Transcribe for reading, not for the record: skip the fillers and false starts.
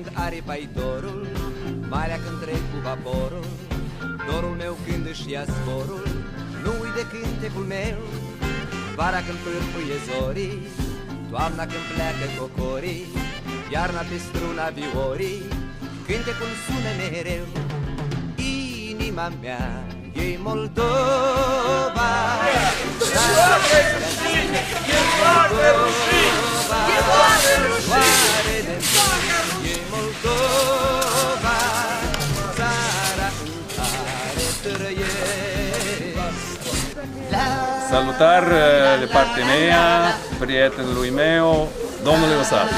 când aripa-i dorul, marea când trec cu vaporul, dorul meu când își ia zborul, nu uit de cântecul meu. Vara când pârpâie zorii, toamna când pleacă cocorii, iarna pe struna viorii, cântecul sună mereu. Inima mea e Moldova, e Moldova, țara în care trăiesc. Salutare de partea mea, prietenului meu, domnule Osafi.